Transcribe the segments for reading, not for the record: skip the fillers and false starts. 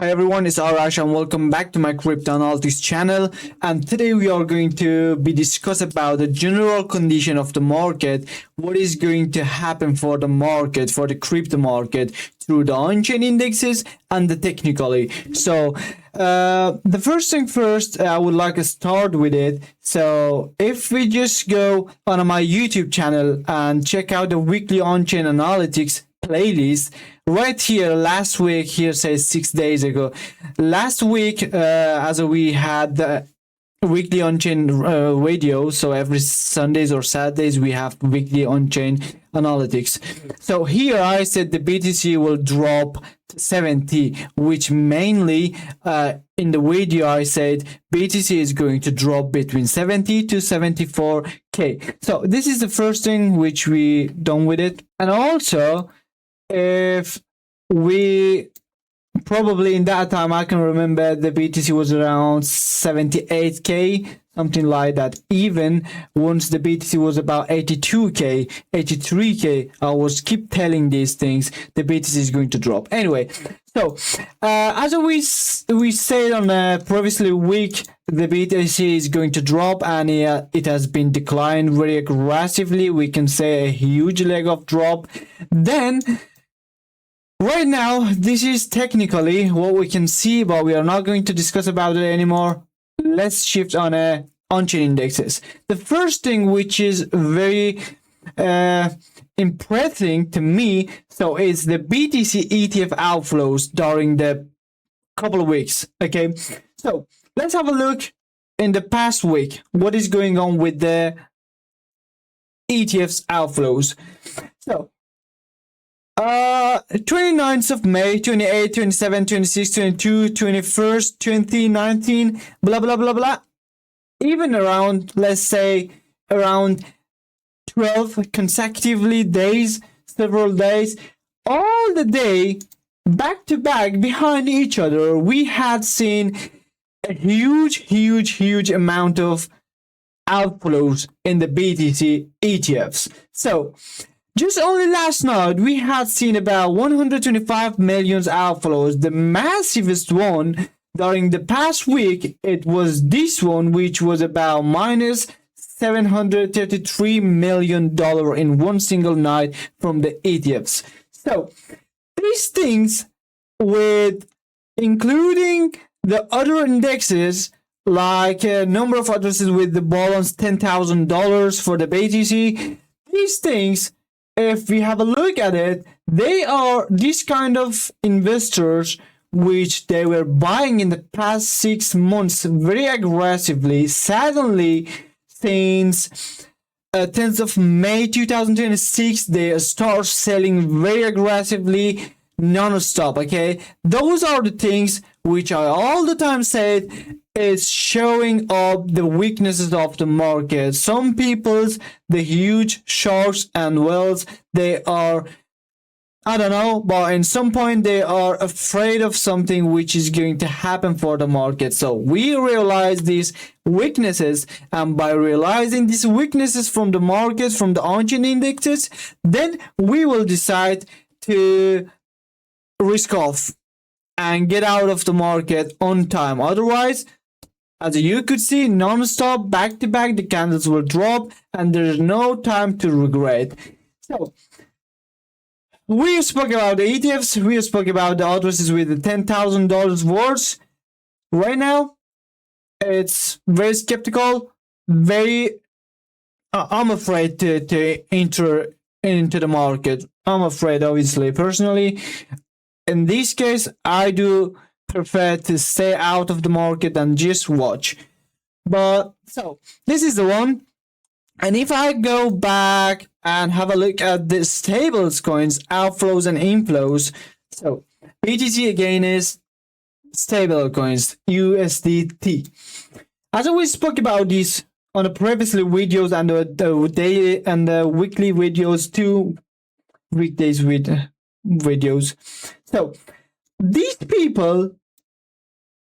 Hi everyone, it's Arash and welcome back to my crypto analytics channel. And today we are going to be discuss about the general condition of the market, what is going to happen for the market, for the crypto market through the on-chain indexes and the technically. So the first thing first, I would like to start with it. So if we just go on my YouTube channel and check out the weekly on-chain analytics playlist right here, last week, here says 6 days ago, last week, as we had the weekly on-chain radio, so every Sundays or Saturdays we have weekly on-chain analytics. So here I said the BTC will drop to 70, which mainly in the video I said BTC is going to drop between 70 to 74k. So this is the first thing which we done with it. And also, if we probably in that time, I can remember the BTC was around 78k, something like that. Even once the BTC was about 82k, 83k, I was keep telling these things, the BTC is going to drop. Anyway, so as we said on the previously week, the BTC is going to drop, and it has been declined very aggressively. We can say a huge leg of drop. Then right now, this is technically what we can see, but we are not going to discuss about it anymore. Let's shift on on-chain indexes. The first thing which is very impressive to me, so is the BTC ETF outflows during the couple of weeks. Okay, so let's have a look in the past week. What is going on with the ETFs outflows? So 29th of May, 28, 27, 26, 22, 21st, 20, 19, blah, blah, blah, blah. Even around, let's say, around 12 consecutively days, several days, all the day, back to back, behind each other, we had seen a huge amount of outflows in the BTC ETFs. So, just only last night, we had seen about 125 million outflows. The massivest one during the past week, it was this one, which was about minus $733 million in one single night from the ETFs. So these things, with including the other indexes, like a number of addresses with the balance $10,000 for the BTC, these things, if we have a look at it, they are this kind of investors which they were buying in the past 6 months very aggressively. Suddenly, since 10th of May 2026, they start selling very aggressively, non-stop. Okay, those are the things which I all the time said is showing up the weaknesses of the market. Some people's, the huge sharks and whales, they are, I don't know, but in some point they are afraid of something which is going to happen for the market. So we realize these weaknesses, and by realizing these weaknesses from the markets, from the on-chain indexes, then we will decide to risk off and get out of the market on time. Otherwise, as you could see, non-stop, back-to-back, the candles will drop, and there's no time to regret. So, we spoke about the ETFs, we spoke about the addresses with the $10,000 worth. Right now, it's very skeptical, very, I'm afraid to enter into the market. I'm afraid, obviously, personally. In this case, I do prefer to stay out of the market and just watch. But so this is the one, and if I go back and have a look at the stables coins outflows and inflows, so BTC again is stable coins USDT. As we spoke about this on the previously videos and the daily and the weekly videos, 2 weekdays with videos. So these people,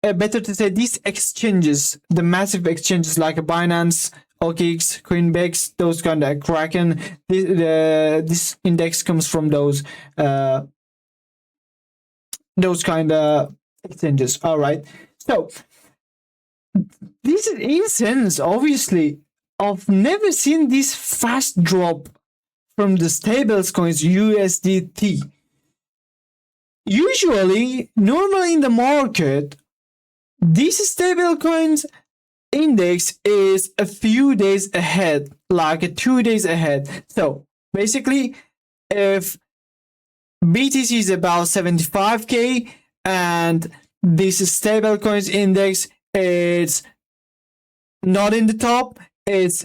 better to say these exchanges, the massive exchanges like Binance, OKX, Coinbase, those kind of Kraken, this index comes from those kind of exchanges. All right. So this is instance, obviously, I've never seen this fast drop from the stablecoins USDT. Usually, normally in the market, this stablecoins index is a few days ahead, like 2 days ahead. So basically, if BTC is about 75k and this stablecoins index is not in the top, it's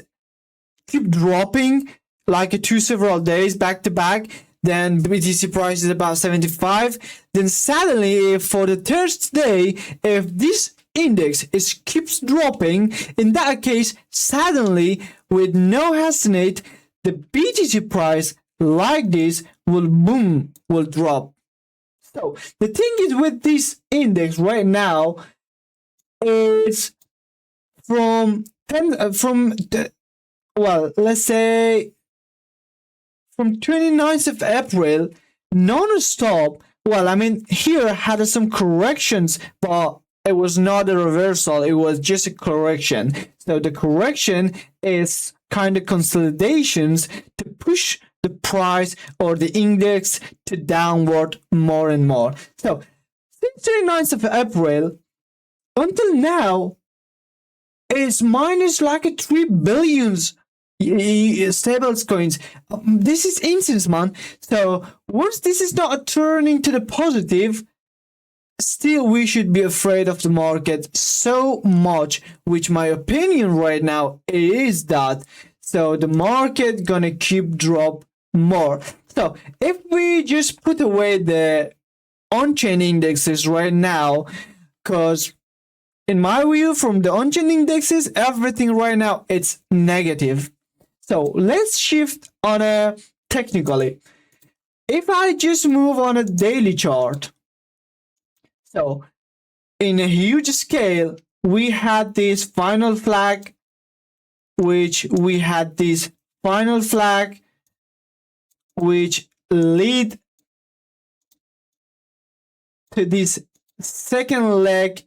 keep dropping like 2 several days back to back, then BTC price is about 75, then suddenly if for the third day, if this index keeps dropping, in that case suddenly with no hesitate the BTC price like this will drop. So the thing is with this index right now, it's let's say from 29th of April non-stop. Well, I mean, here had some corrections, but it was not a reversal, it was just a correction. So the correction is kind of consolidations to push the price or the index to downward more and more. So since 29th of April until now, it's minus like a 3 billions stables coins. This is instance, man. So once this is not turning to the positive, still we should be afraid of the market so much, which my opinion right now is that so the market gonna keep drop more. So if we just put away the on-chain indexes right now, because in my view, from the on-chain indexes, everything right now it's negative. So let's shift on a technically. If I just move on a daily chart, so in a huge scale, we had this final flag, which lead to this second leg,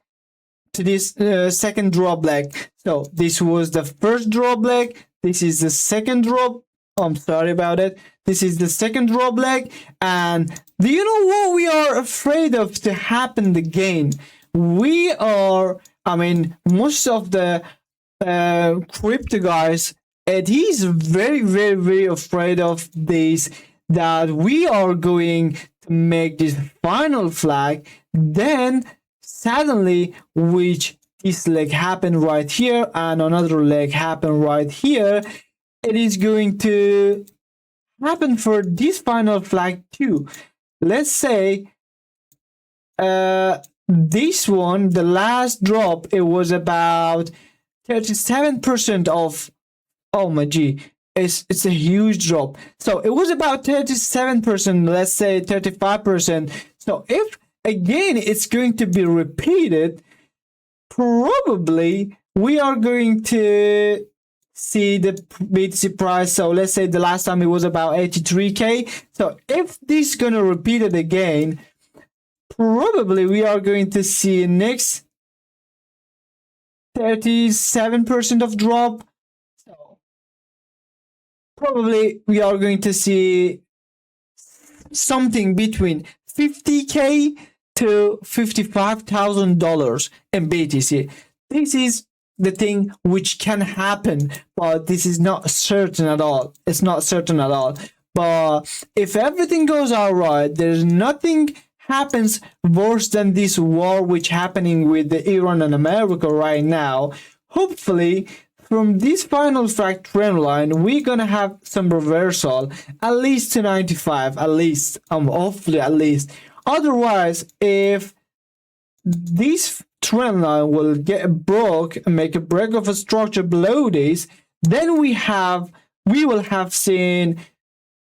to this second drop leg. So this was the first drop leg. This is the second drop. I'm sorry about it. This is the second drop leg. And do you know what we are afraid of to happen again? We are, I mean, most of the crypto guys, and he's very, very, very afraid of this, that we are going to make this final flag, then suddenly, which this leg happened right here and another leg happened right here, it is going to happen for this final flag too. Let's say this one, the last drop, it was about 37% of, oh my g, it's a huge drop. So it was about 37%, let's say 35%. So if again it's going to be repeated, probably we are going to see the BTC price. So let's say the last time it was about 83k. So if this is going to repeat it again, probably we are going to see next 37% of drop. So probably we are going to see something between 50k to $55,000 in BTC. This is the thing which can happen, but this is not certain at all. It's not certain at all. But if everything goes all right, there's nothing happens worse than this war which happening with the Iran and America right now. Hopefully, from this final fact trend line, we're gonna have some reversal, at least to 95, at least, hopefully at least. Otherwise, if this trend line will get broke and make a break of a structure below this, then we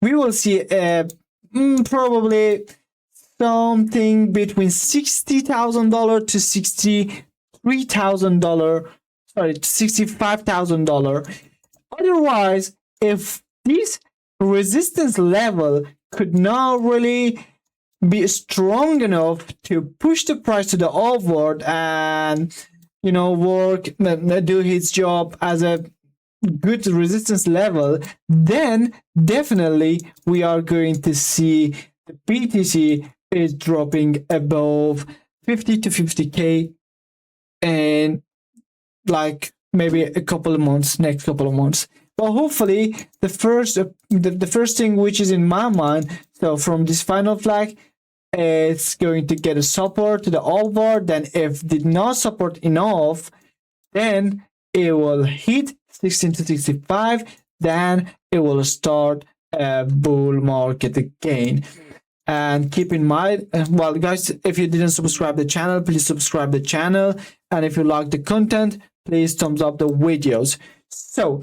will see probably something between $60,000 to $65,000. Otherwise, if this resistance level could not really be strong enough to push the price to the upward and work, do his job as a good resistance level, then definitely we are going to see the BTC is dropping above 50 to 50k and like maybe a couple of months, next couple of months. But hopefully the first thing which is in my mind, so from this final flag, it's going to get a support to the upward. Then if did not support enough, then it will hit 16 to 65. Then it will start a bull market again. And keep in mind, well guys, if you didn't subscribe the channel, please subscribe the channel. And if you like the content, please thumbs up the videos. So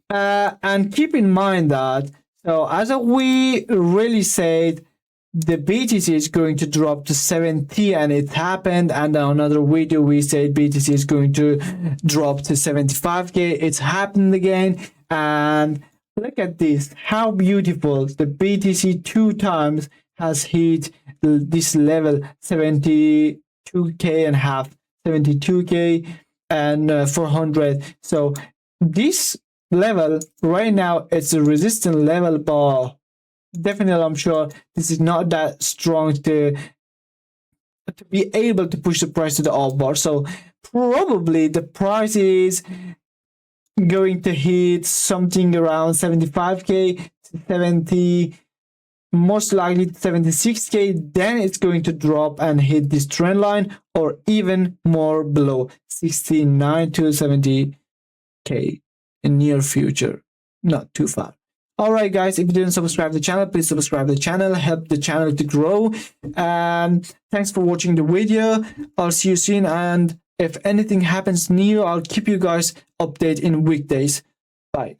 and keep in mind that, so as we really said, the BTC is going to drop to 70, and it happened. And on another video we said BTC is going to drop to 75k. It's happened again. And look at this, how beautiful. The BTC 2 times has hit this level, 72k and half, 72k and 400. So this level right now, it's a resistance level, but definitely I'm sure this is not that strong to be able to push the price to the upward. So probably the price is going to hit something around 75k to 70, most likely 76k. Then it's going to drop and hit this trend line, or even more below 69 to 70k in near future, not too far. All right guys, if you didn't subscribe to the channel, please subscribe to the channel, help the channel to grow. And thanks for watching the video. I'll see you soon, and if anything happens new, I'll keep you guys updated in weekdays. Bye.